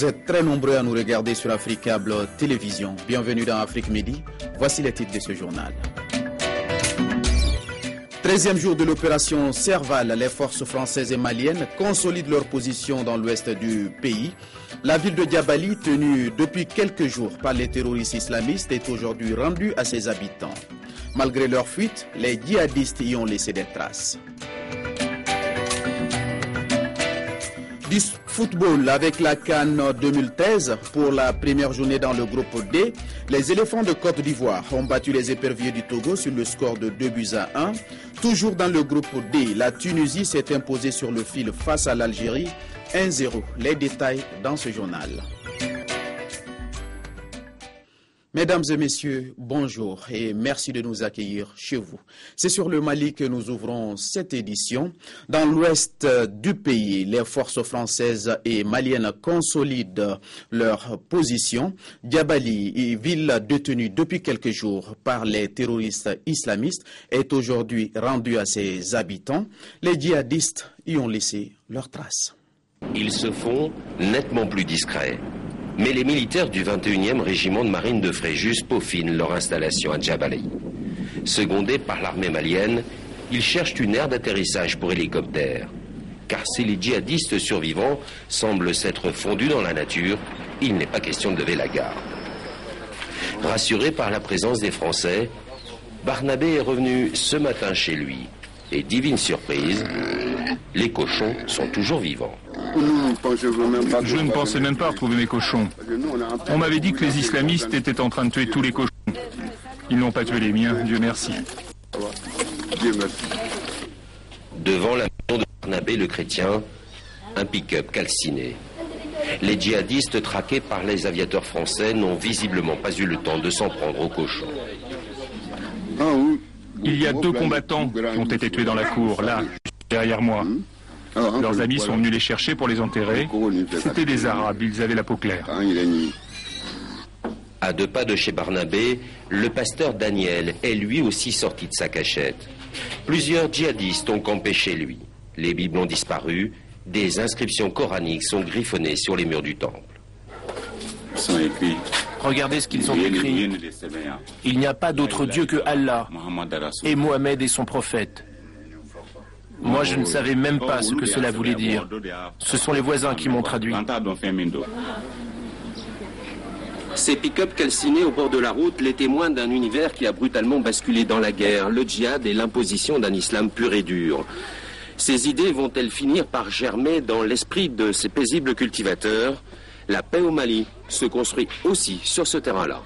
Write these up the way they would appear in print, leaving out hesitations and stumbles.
Vous êtes très nombreux à nous regarder sur Africable Télévision. Bienvenue dans Afrique Midi. Voici les titres de ce journal. 13e jour de l'opération Serval, les forces françaises et maliennes consolident leur position dans l'ouest du pays. La ville de Diabali, tenue depuis quelques jours par les terroristes islamistes, est aujourd'hui rendue à ses habitants. Malgré leur fuite, les djihadistes y ont laissé des traces. Du football avec la CAN 2013 pour la première journée dans le groupe D. Les éléphants de Côte d'Ivoire ont battu les éperviers du Togo sur le score de 2-1. Toujours dans le groupe D, la Tunisie s'est imposée sur le fil face à l'Algérie 1-0. Les détails dans ce journal. Mesdames et messieurs, bonjour et merci de nous accueillir chez vous. C'est sur le Mali que nous ouvrons cette édition. Dans l'ouest du pays, les forces françaises et maliennes consolident leur position. Diabali, ville détenue depuis quelques jours par les terroristes islamistes, est aujourd'hui rendue à ses habitants. Les djihadistes y ont laissé leurs traces. Ils se font nettement plus discrets. Mais les militaires du 21e régiment de marine de Fréjus peaufinent leur installation à Djabali. Secondés par l'armée malienne, ils cherchent une aire d'atterrissage pour hélicoptères. Car si les djihadistes survivants semblent s'être fondus dans la nature, il n'est pas question de lever la garde. Rassuré par la présence des Français, Barnabé est revenu ce matin chez lui. Et divine surprise, les cochons sont toujours vivants. Je ne pensais même pas retrouver mes cochons. On m'avait dit que les islamistes étaient en train de tuer tous les cochons. Ils n'ont pas tué les miens, Dieu merci. Devant la maison de Barnabé le chrétien, un pick-up calciné. Les djihadistes traqués par les aviateurs français n'ont visiblement pas eu le temps de s'en prendre aux cochons. Il y a 2 combattants qui ont été tués dans la cour, là, derrière moi. Leurs amis sont venus les chercher pour les enterrer. C'étaient des Arabes, ils avaient la peau claire. À 2 pas de chez Barnabé, le pasteur Daniel est lui aussi sorti de sa cachette. Plusieurs djihadistes ont campé chez lui. Les Bibles ont disparu, des inscriptions coraniques sont griffonnées sur les murs du temple. Regardez ce qu'ils ont écrit. Il n'y a pas d'autre Dieu que Allah, et Mohamed est son prophète. Moi, je ne savais même pas ce que cela voulait dire. Ce sont les voisins qui m'ont traduit. Ces pick-up calcinés au bord de la route, les témoins d'un univers qui a brutalement basculé dans la guerre, le djihad et l'imposition d'un islam pur et dur. Ces idées vont-elles finir par germer dans l'esprit de ces paisibles cultivateurs? La paix au Mali se construit aussi sur ce terrain-là.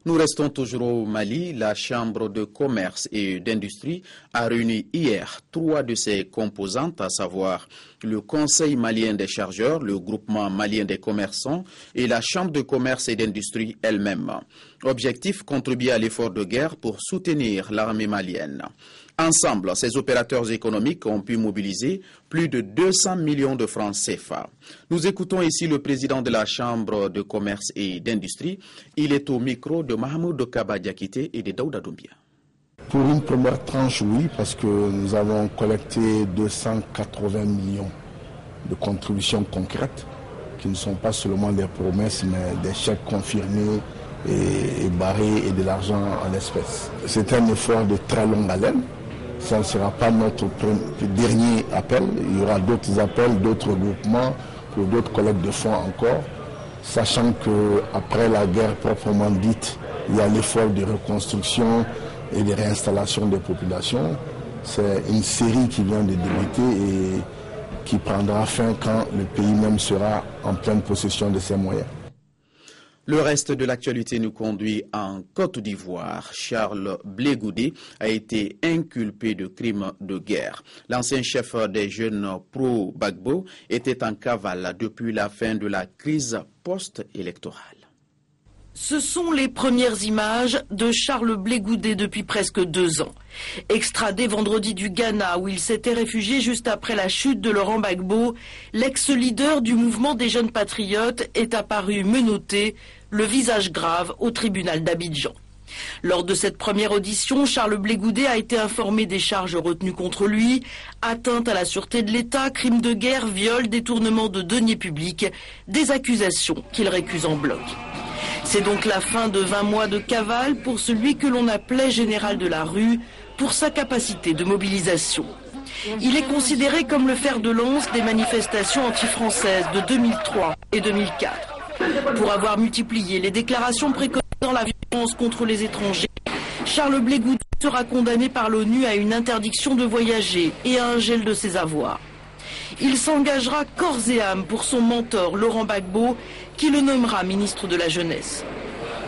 Nous restons toujours au Mali. La Chambre de commerce et d'industrie a réuni hier 3 de ses composantes, à savoir le Conseil malien des chargeurs, le Groupement malien des commerçants et la Chambre de commerce et d'industrie elle-même. Objectif, contribuer à l'effort de guerre pour soutenir l'armée malienne. Ensemble, ces opérateurs économiques ont pu mobiliser plus de 200 millions de francs CFA. Nous écoutons ici le président de la Chambre de commerce et d'industrie. Il est au micro de Mahmoud Kaba Diakité et de Daouda Doumbia. Pour une première tranche, oui, parce que nous avons collecté 280 millions de contributions concrètes, qui ne sont pas seulement des promesses, mais des chèques confirmés et barrés et de l'argent en espèces. C'est un effort de très longue haleine. Ça ne sera pas notre dernier appel. Il y aura d'autres appels, d'autres groupements, pour d'autres collectes de fonds encore, sachant qu'après la guerre proprement dite, il y a l'effort de reconstruction et de réinstallation des populations. C'est une série qui vient de débuter et qui prendra fin quand le pays même sera en pleine possession de ses moyens. Le reste de l'actualité nous conduit en Côte d'Ivoire. Charles Blé Goudé a été inculpé de crimes de guerre. L'ancien chef des jeunes pro-Gbagbo était en cavale depuis la fin de la crise post-électorale. Ce sont les premières images de Charles Blé Goudé depuis presque 2 ans. Extradé vendredi du Ghana où il s'était réfugié juste après la chute de Laurent Gbagbo, l'ex-leader du mouvement des jeunes patriotes est apparu menotté, le visage grave au tribunal d'Abidjan. Lors de cette première audition, Charles Blé Goudet a été informé des charges retenues contre lui, atteinte à la sûreté de l'État, crimes de guerre, viol, détournement de deniers publics, des accusations qu'il récuse en bloc. C'est donc la fin de 20 mois de cavale pour celui que l'on appelait général de la rue pour sa capacité de mobilisation. Il est considéré comme le fer de lance des manifestations anti-françaises de 2003 et 2004. Pour avoir multiplié les déclarations préconisant la violence contre les étrangers, Charles Blé Goudet sera condamné par l'ONU à une interdiction de voyager et à un gel de ses avoirs. Il s'engagera corps et âme pour son mentor Laurent Gbagbo, qui le nommera ministre de la Jeunesse.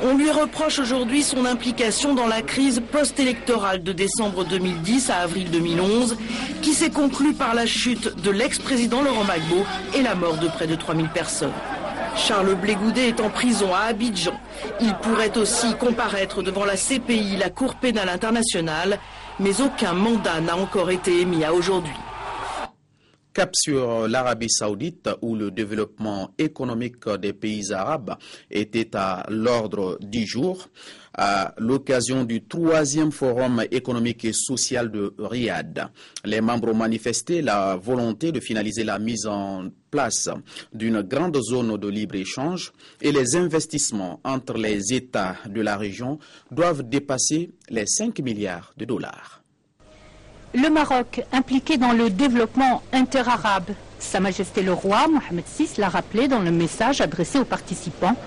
On lui reproche aujourd'hui son implication dans la crise post-électorale de décembre 2010 à avril 2011, qui s'est conclue par la chute de l'ex-président Laurent Gbagbo et la mort de près de 3000 personnes. Charles Blé Goudet est en prison à Abidjan. Il pourrait aussi comparaître devant la CPI, la Cour pénale internationale, mais aucun mandat n'a encore été émis à aujourd'hui. Cap sur l'Arabie Saoudite, où le développement économique des pays arabes était à l'ordre du jour, à l'occasion du 3e forum économique et social de Riyad. Les membres ont manifesté la volonté de finaliser la mise en place d'une grande zone de libre-échange et les investissements entre les États de la région doivent dépasser les 5 milliards de dollars. Le Maroc, impliqué dans le développement interarabe. Sa Majesté le Roi, Mohamed VI, l'a rappelé dans le message adressé aux participants.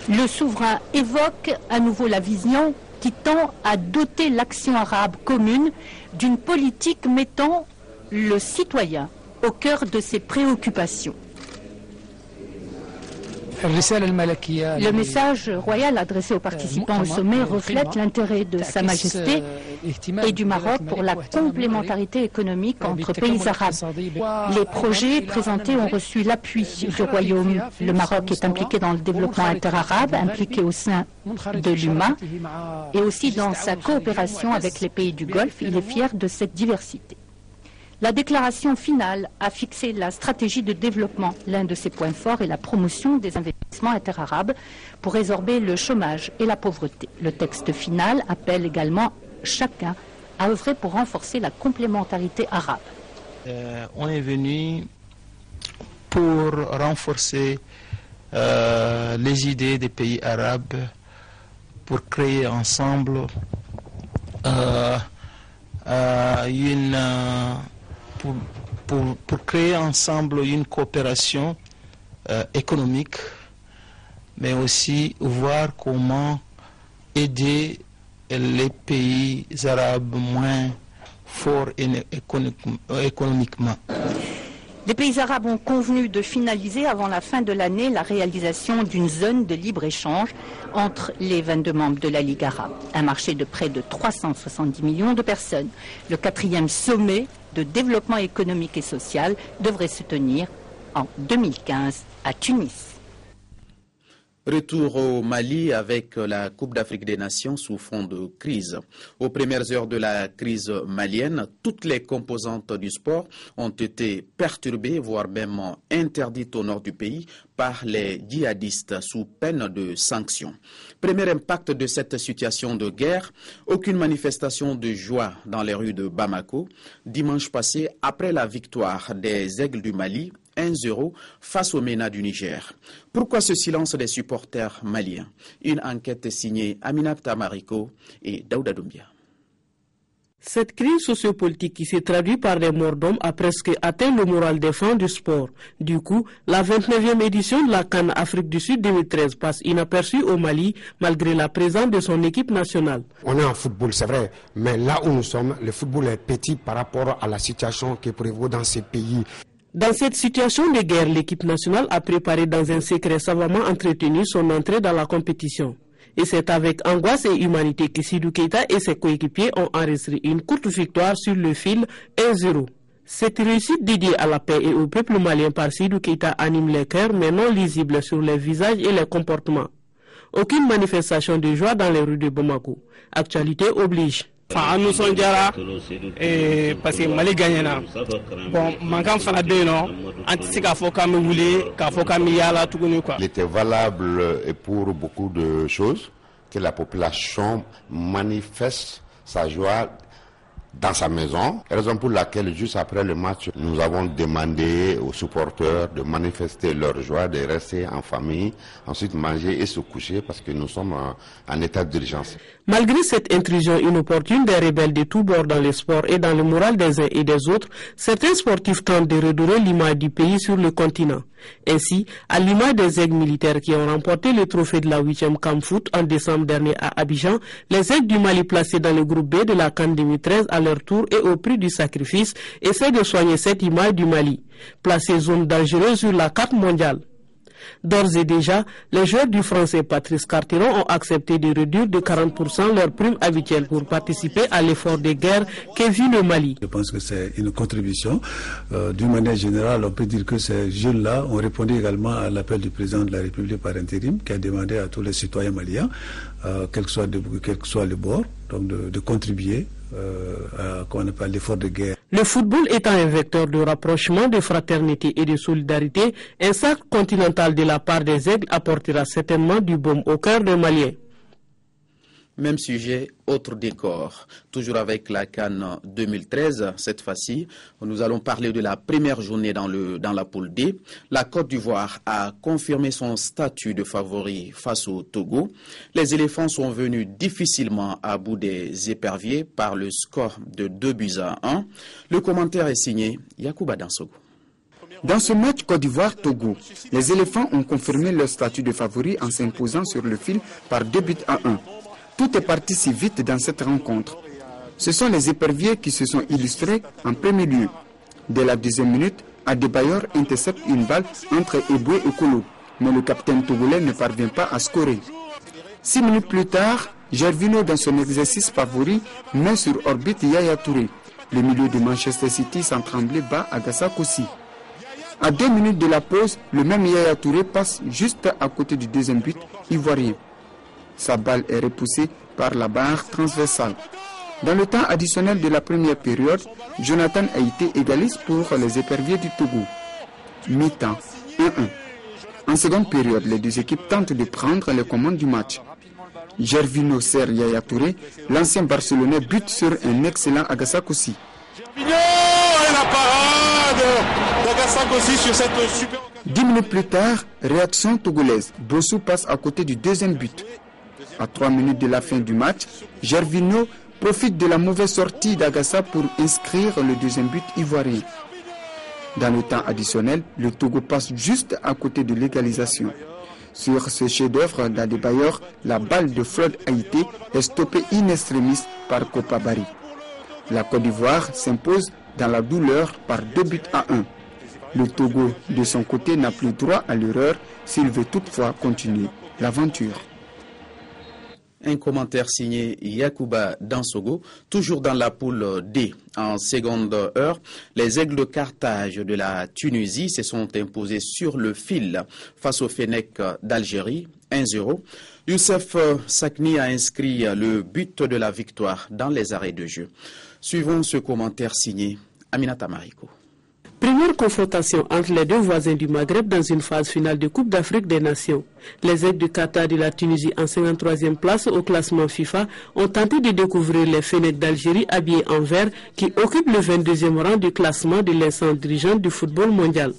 Le souverain évoque à nouveau la vision qui tend à doter l'action arabe commune d'une politique mettant le citoyen au cœur de ses préoccupations. Le message royal adressé aux participants au sommet reflète l'intérêt de Sa Majesté et du Maroc pour la complémentarité économique entre pays arabes. Les projets présentés ont reçu l'appui du Royaume. Le Maroc est impliqué dans le développement interarabe, impliqué au sein de l'UMA et aussi dans sa coopération avec les pays du Golfe. Il est fier de cette diversité. La déclaration finale a fixé la stratégie de développement. L'un de ses points forts est la promotion des investissements interarabes pour résorber le chômage et la pauvreté. Le texte final appelle également chacun à œuvrer pour renforcer la complémentarité arabe. On est venu pour renforcer les idées des pays arabes, pour créer ensemble pour créer ensemble une coopération économique, mais aussi voir comment aider les pays arabes moins forts économiquement. Les pays arabes ont convenu de finaliser avant la fin de l'année la réalisation d'une zone de libre-échange entre les 22 membres de la Ligue arabe. Un marché de près de 370 millions de personnes. Le 4e sommet de développement économique et social devrait se tenir en 2015 à Tunis. Retour au Mali avec la Coupe d'Afrique des Nations sous fond de crise. Aux premières heures de la crise malienne, toutes les composantes du sport ont été perturbées, voire même interdites au nord du pays par les djihadistes sous peine de sanctions. Premier impact de cette situation de guerre, aucune manifestation de joie dans les rues de Bamako dimanche passé après la victoire des Aigles du Mali 1-0 face au MENA du Niger. Pourquoi ce silence des supporters maliens? Une enquête signée Aminata Mariko et Daouda Doumbia. Cette crise sociopolitique qui s'est traduite par des morts d'hommes a presque atteint le moral des fans du sport. Du coup, la 29e édition de la CAN Afrique du Sud 2013 passe inaperçue au Mali malgré la présence de son équipe nationale. On est en football, c'est vrai, mais là où nous sommes, le football est petit par rapport à la situation qui prévaut dans ces pays. Dans cette situation de guerre, l'équipe nationale a préparé dans un secret savamment entretenu son entrée dans la compétition. Et c'est avec angoisse et humanité que Sidou Keita et ses coéquipiers ont enregistré une courte victoire sur le fil 1-0. Cette réussite dédiée à la paix et au peuple malien par Sidou Keita anime les cœurs mais non lisible sur les visages et les comportements. Aucune manifestation de joie dans les rues de Bamako. Actualité oblige. Nous sommes parce que Mali gagne là. Bon, manquant fana beno, anti ka fo ka me wuli, ka fo ka mi yala tugunu quoi. Il était valable pour beaucoup de choses, que la population manifeste sa joie dans sa maison, raison pour laquelle juste après le match, nous avons demandé aux supporters de manifester leur joie, de rester en famille, ensuite manger et se coucher parce que nous sommes en état d'urgence. Malgré cette intrusion inopportune des rebelles de tous bords dans le sport et dans le moral des uns et des autres, certains sportifs tentent de redorer l'image du pays sur le continent. Ainsi, à l'image des aigles militaires qui ont remporté le trophée de la 8e CAN Foot en décembre dernier à Abidjan, les aigles du Mali placés dans le groupe B de la CAN 2013 à leur tour et au prix du sacrifice essaient de soigner cette image du Mali, placée zone dangereuse sur la carte mondiale. D'ores et déjà, les joueurs du français Patrice Carteron ont accepté de réduire de 40% leur prime habituelle pour participer à l'effort de guerre que vit le Mali. Je pense que c'est une contribution. D'une manière générale, on peut dire que ces jeunes-là ont répondu également à l'appel du président de la République par intérim qui a demandé à tous les citoyens maliens, quel que soit le bord, donc de contribuer à l'effort de guerre. Le football étant un vecteur de rapprochement, de fraternité et de solidarité, un sac continental de la part des aigles apportera certainement du baume au cœur des Maliens. Même sujet, autre décor. Toujours avec la CAN 2013, cette fois-ci, nous allons parler de la première journée dans la poule D. La Côte d'Ivoire a confirmé son statut de favori face au Togo. Les éléphants sont venus difficilement à bout des éperviers par le score de 2-1. Le commentaire est signé Yacouba Dansogo. Dans ce match Côte d'Ivoire-Togo, les éléphants ont confirmé leur statut de favori en s'imposant sur le fil par 2-1. Tout est parti si vite dans cette rencontre. Ce sont les éperviers qui se sont illustrés en premier lieu. Dès la deuxième minute, Adebayor intercepte une balle entre Eboué et Kolo, mais le capitaine togolais ne parvient pas à scorer. 6 minutes plus tard, Gervinho, dans son exercice favori, met sur orbite Yaya Touré. Le milieu de Manchester City sans trembler bat Agassa Kossi. À 2 minutes de la pause, le même Yaya Touré passe juste à côté du deuxième but ivoirien. Sa balle est repoussée par la barre transversale. Dans le temps additionnel de la première période, Jonathan a été égaliste pour les éperviers du Togo. Mi-temps, 1-1. En seconde période, les deux équipes tentent de prendre les commandes du match. Gervinho sert Yaya Touré, l'ancien Barcelonais bute sur un excellent Agassa Kossi. Gervinho et la parade d'Agassa Kossi sur cette super... 10 minutes plus tard, réaction togolaise. Bossou passe à côté du deuxième but. À 3 minutes de la fin du match, Gervinho profite de la mauvaise sortie d'Agassa pour inscrire le deuxième but ivoirien. Dans le temps additionnel, le Togo passe juste à côté de l'égalisation. Sur ce chef-d'œuvre d'Adebayor, la balle de Floyd Haïté est stoppée in extremis par Kopa Barry. La Côte d'Ivoire s'impose dans la douleur par 2-1. Le Togo, de son côté, n'a plus droit à l'erreur s'il veut toutefois continuer l'aventure. Un commentaire signé Yacouba Dansogo, toujours dans la poule D. En seconde heure, les Aigles de Carthage de la Tunisie se sont imposés sur le fil face au Fennec d'Algérie, 1-0. Youssef Sakni a inscrit le but de la victoire dans les arrêts de jeu. Suivons ce commentaire signé Aminata Mariko. Première confrontation entre les deux voisins du Maghreb dans une phase finale de Coupe d'Afrique des Nations. Les Aigles du Qatar de la Tunisie en 53e place au classement FIFA ont tenté de découvrir les Fennecs d'Algérie habillés en vert qui occupent le 22e rang du classement de l'instance dirigeante du football mondial.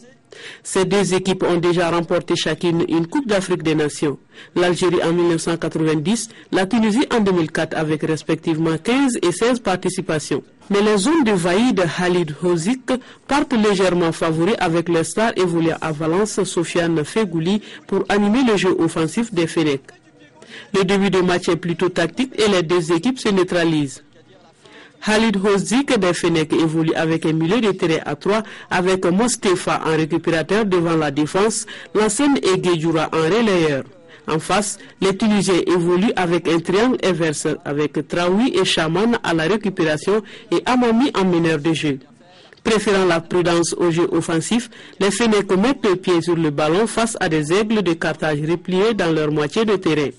Ces deux équipes ont déjà remporté chacune une Coupe d'Afrique des Nations. L'Algérie en 1990, la Tunisie en 2004 avec respectivement 15 et 16 participations. Mais les hommes de Vaïd de Khalid Hozik partent légèrement favoris avec les stars évoluant à Valence, Sofiane Fegouli, pour animer le jeu offensif des Fennecs. Le début de match est plutôt tactique et les deux équipes se neutralisent. Khalid Hozik des Fennecs évolue avec un milieu de terrain à 3 avec Mostefa en récupérateur devant la défense, l'ancienne Eguedjoura en relayeur. En face, les Tunisiens évoluent avec un triangle inverse avec Traoui et Chaman à la récupération et Amami en meneur de jeu. Préférant la prudence au jeu offensif, les Fennecs mettent le pied sur le ballon face à des Aigles de Carthage repliés dans leur moitié de terrain.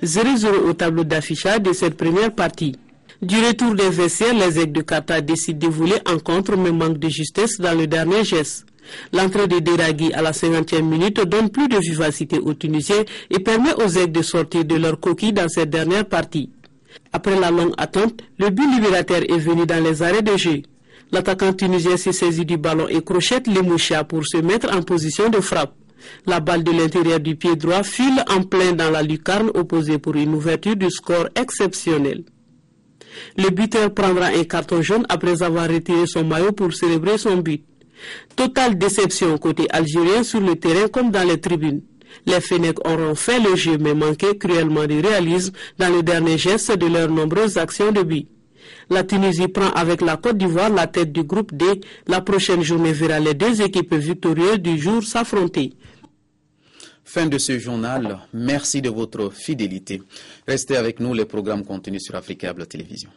0-0 au tableau d'affichage de cette première partie. Du retour des vestiaires, les Aigles de Carthage décident de voler en contre mais manquent de justesse dans le dernier geste. L'entrée de Deragui à la 50e minute donne plus de vivacité aux Tunisiens et permet aux Aigles de sortir de leur coquille dans cette dernière partie. Après la longue attente, le but libérateur est venu dans les arrêts de jeu. L'attaquant tunisien s'est saisi du ballon et crochette Lemoucha pour se mettre en position de frappe. La balle de l'intérieur du pied droit file en plein dans la lucarne opposée pour une ouverture du score exceptionnel. Le buteur prendra un carton jaune après avoir retiré son maillot pour célébrer son but. Totale déception côté algérien sur le terrain comme dans les tribunes. Les Fennecs auront fait le jeu mais manqué cruellement de réalisme dans le dernier geste de leurs nombreuses actions de but. La Tunisie prend avec la Côte d'Ivoire la tête du groupe D. La prochaine journée verra les deux équipes victorieuses du jour s'affronter. Fin de ce journal. Merci de votre fidélité. Restez avec nous, les programmes continuent sur Africable Télévision.